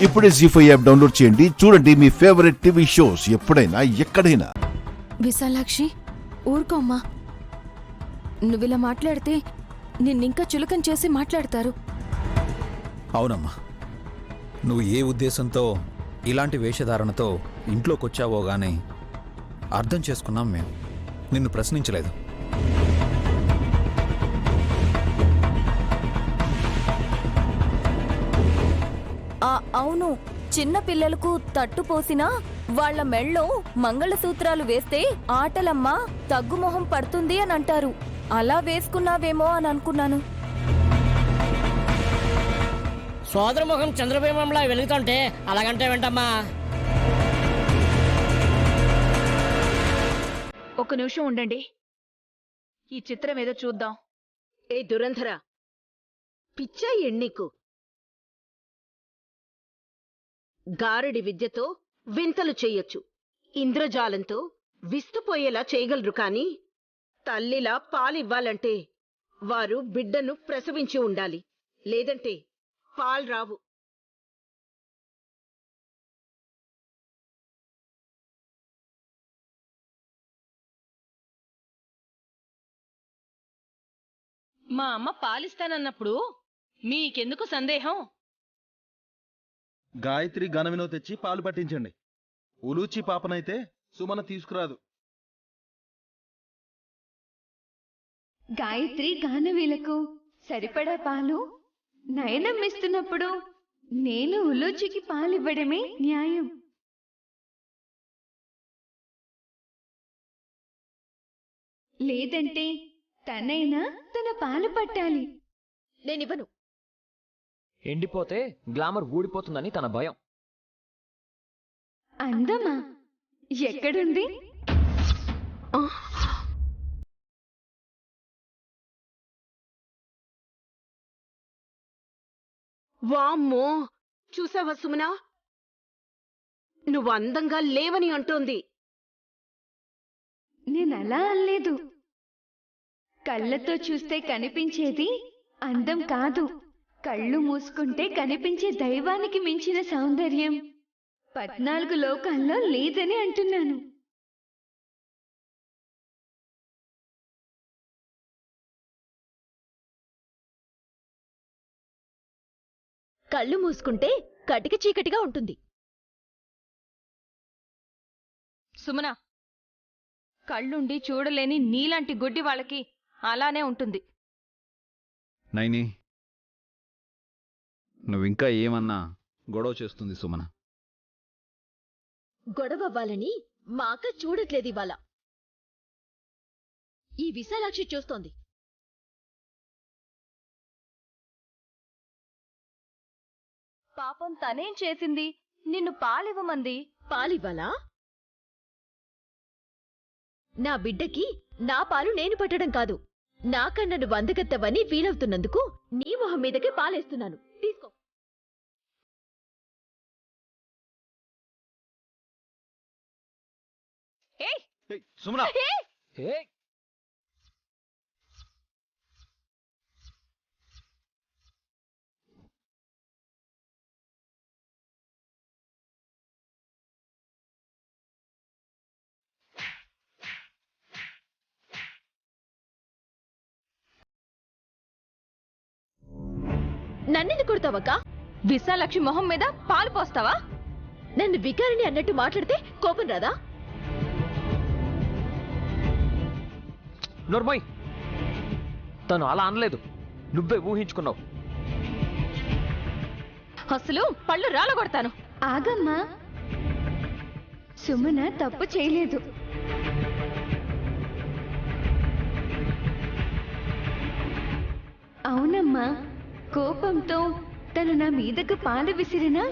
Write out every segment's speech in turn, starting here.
ఇప్పుడే జీ5 app download చేయండి. చూడండి మీ ఫేవరెట్ టీవీ షోస్ ఎప్పుడైనా ఎక్కడైనా. విశాలాక్షి, ఊరుకోమ్మా. నువ్విలా మాట్లాడితే నిన్నింకా చులకం చేసి మాట్లాడతారు. అవునమ్మా, నువ్వు ఏ ఉద్దేశంతో ఇలాంటి వేషధారణతో ఇంట్లోకొచ్చావో గానీ అర్థం చేసుకున్నాం మేము. నిన్ను ప్రశ్నించలేదు. అవును, చిన్న పిల్లలకు తట్టుపోసినా వాళ్ల మెళ్ళో మంగళసూత్రాలు వేస్తే ఆటలమ్మా తగ్గుమొహం పడుతుంది అని అంటారు. అలా వేసుకున్నావేమో అని అనుకున్నాను. సోదరముఖం చంద్రబింబంలా వెలుగుతుంటే అలాగంటే వెంటమ్మా. ఒక నిమిషం ఉండండి, ఈ చిత్రం ఏదో చూద్దాం. ఏ దురంధర, పిచ్చా ఎన్నీకు? గారడి విద్యతో వింతలు చెయ్యొచ్చు, ఇంద్రజాలంతో విస్తుపోయేలా చేయగలరు. కాని తల్లిలా పాలివ్వాలంటే వారు బిడ్డను ప్రసవించి ఉండాలి, లేదంటే పాలు రావు. మా అమ్మ పాలిస్తానన్నప్పుడు మీకెందుకు సందేహం? గాయత్రి గనవినో తెచ్చి పాలు పట్టించండి. ఉలూచి పాపనైతే సుమన తీసుకురాదు. గాయత్రి గానవీలకు సరిపడా పాలు నయనం ఇస్తున్నప్పుడు నేను ఉలూచికి పాలివ్వడమే న్యాయం. లేదంటే తనైనా తన పాలు పట్టాలి. నేనివ్వను. ఎండిపోతే గ్లామర్ ఊడిపోతుందని తన భయం. అందమా ఎక్కడుంది? వామ్మో, చూసావా సుమనా, నువ్వు అందంగా లేవని అంటోంది. నేనలా అనలేదు. కళ్ళతో చూస్తే కనిపించేది అందం కాదు, కళ్ళు మూసుకుంటే కనిపించే దైవానికి మించిన సౌందర్యం 14 లోకాల్లో లేదని అంటున్నాను. కళ్ళు మూసుకుంటే కటిక చీకటిగా ఉంటుంది. సుమన, కళ్ళుండి చూడలేని నీలాంటి గుడ్డి వాళ్ళకి అలానే ఉంటుంది. నైని, నువ్వింకా ఏమన్నా గొడవ చేస్తుంది సుమన. గొడవవ్వాలని మా అక్క చూడట్లేదు ఇవాళ. ఈ విశాలాక్షి చూస్తోంది. పాపం తనేం చేసింది? నిన్ను పాలివ్వమంది. పాలివ్వాలా? నా బిడ్డకి నా పాలు నేను పట్టడం కాదు, నాకన్నా నువ్వు అందగత్తవని ఫీలవుతున్నందుకు నీ మొహం మీదకే పాలేస్తున్నాను. తీసుకో. సుమనా, నన్నెందుకు కొడతావక్క? విశాలాక్షి మొహం మీద పాలు పోస్తావా? నన్ను వికారిని అన్నట్టు మాట్లాడితే కోపం రాదా? నోర్మోయ్, తను అలా అనలేదు, నువ్వే ఊహించుకున్నావు. అసలు పళ్ళు రాలగొడతాను. ఆగమ్మా, సుమన తప్పు చేయలేదు. అవునమ్మా, కోపంతో తను నా మీదకు పాలు విసిరినా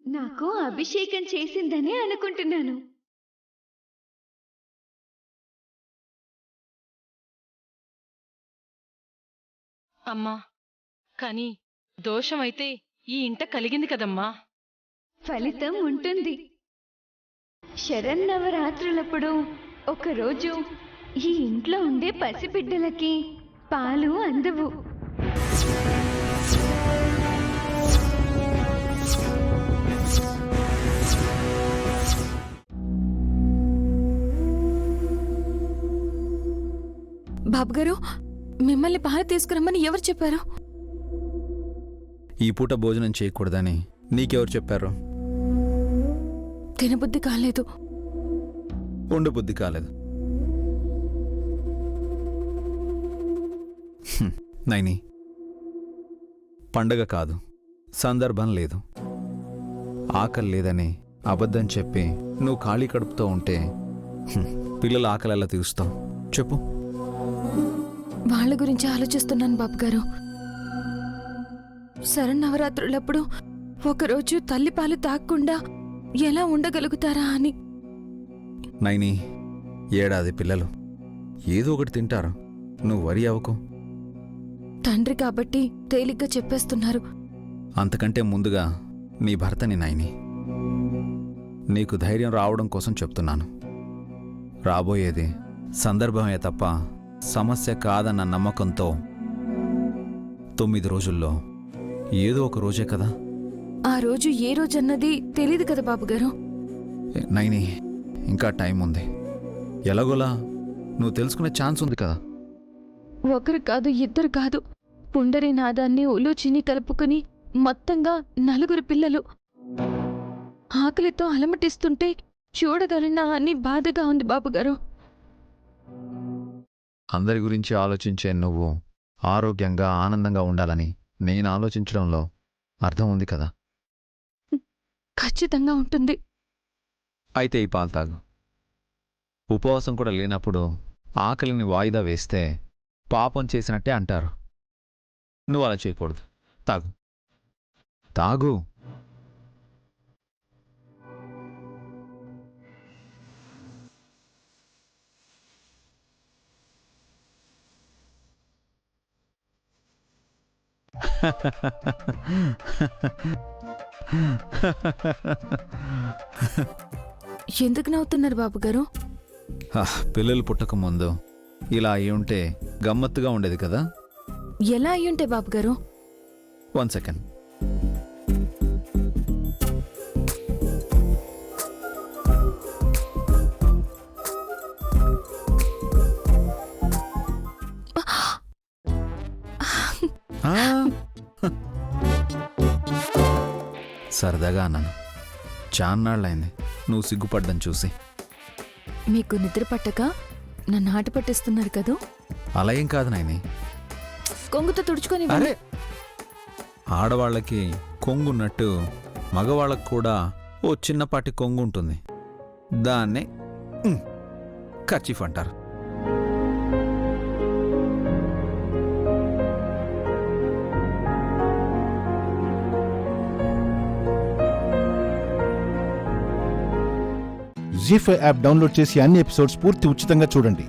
నాకు అభిషేకం చేసిందని అనుకుంటున్నాను. అమ్మా, కాని దోషమైతే ఈ ఇంట కలిగింది కదమ్మా. ఫలితం ఉంటుంది. శరన్నవరాత్రులప్పుడు ఒకరోజు ఈ ఇంట్లో ఉండే పసిబిడ్డలకి పాలు అందవు. బాబుగారు మిమ్మల్ని పాలు తీసుకురమ్మని ఎవరు చెప్పారు? ఈ పూట భోజనం చేయకూడదని నీకెవరు చెప్పారు? తినబుద్ధి కాలేదు. ఉండబుద్ధి కాలేదు. నైని, పండగ కాదు, సందర్భం లేదు, ఆకలి లేదని అబద్ధం చెప్పి నువ్వు ఖాళీ కడుపుతో ఉంటే పిల్లల ఆకలి ఎలా తీరుస్తావు చెప్పు? వాళ్ళ గురించి ఆలోచిస్తున్నాను బాబుగారు. శరన్నవరాత్రులప్పుడు ఒకరోజు తల్లిపాలు తాగకుండా ఎలా ఉండగలుగుతారా అని. నైని, ఏడాది పిల్లలు ఏదో ఒకటి తింటారు, నువ్వు వరి అవ్వకు. తండ్రి కాబట్టి తేలిగ్గా చెప్పేస్తున్నారు. అంతకంటే ముందుగా నీ భర్తని నైని. నీకు ధైర్యం రావడం కోసం చెప్తున్నాను. రాబోయేది సందర్భమే తప్ప సమస్య కాదన్న నమ్మకంతో 9 రోజుల్లో ఏదో ఒక రోజే కదా. ఆ రోజు ఏ రోజన్నది తెలీదు కదా బాబుగారు. నైని, ఇంకా టైం ఉంది. ఎలాగోలా నువ్వు తెలుసుకునే ఛాన్స్ ఉంది కదా. ఒకరు కాదు, ఇద్దరు కాదు, పుండరీనాదాన్ని ఉలూచిని కలుపుకుని మొత్తంగా 4 పిల్లలు. ఆకలితో అలమటిస్తుంటే చూడగలనా అని బాధగా ఉంది బాబుగారు. అందరి గురించి ఆలోచించే నువ్వు ఆరోగ్యంగా ఆనందంగా ఉండాలని నేను ఆలోచించడంలో అర్థం ఉంది కదా. ఖచ్చితంగా ఉంటుంది. అయితే ఈ పాలు తాగు. ఉపవాసం కూడా లేనప్పుడు ఆకలిని వాయిదా వేస్తే పాపం చేసినట్టే అంటారు. నువ్వు అలా చేయకూడదు. తాగు, తాగు. ఎందుకు నవ్వుతున్నారు బాబుగారు? పిల్లలు పుట్టక ముందు ఇలా అయి ఉంటే గమ్మత్తుగా ఉండేది కదా. ఎలా అయ్యుంటే బాబుగారు? 1 సెకండ్. సరదాగా అన్నాను. చాన్నాళ్ళైంది నువ్వు సిగ్గుపడ్డం చూసి. మీకు నిద్ర పట్టక నన్ను ఆట పట్టిస్తున్నారు కదూ. అలా ఏం కాదు నాయని. కొంగుతో తుడుచుకొని అరే, ఆడవాళ్ళకి కొంగున్నట్టు మగవాళ్ళకు కూడా ఓ చిన్నపాటి కొంగు ఉంటుంది. దాన్నే కర్చీఫ్ అంటారు. జీ5 యాప్ డౌన్లోడ్ చేసి అన్ని ఎపిసోడ్స్ పూర్తి ఉచితంగా చూడండి.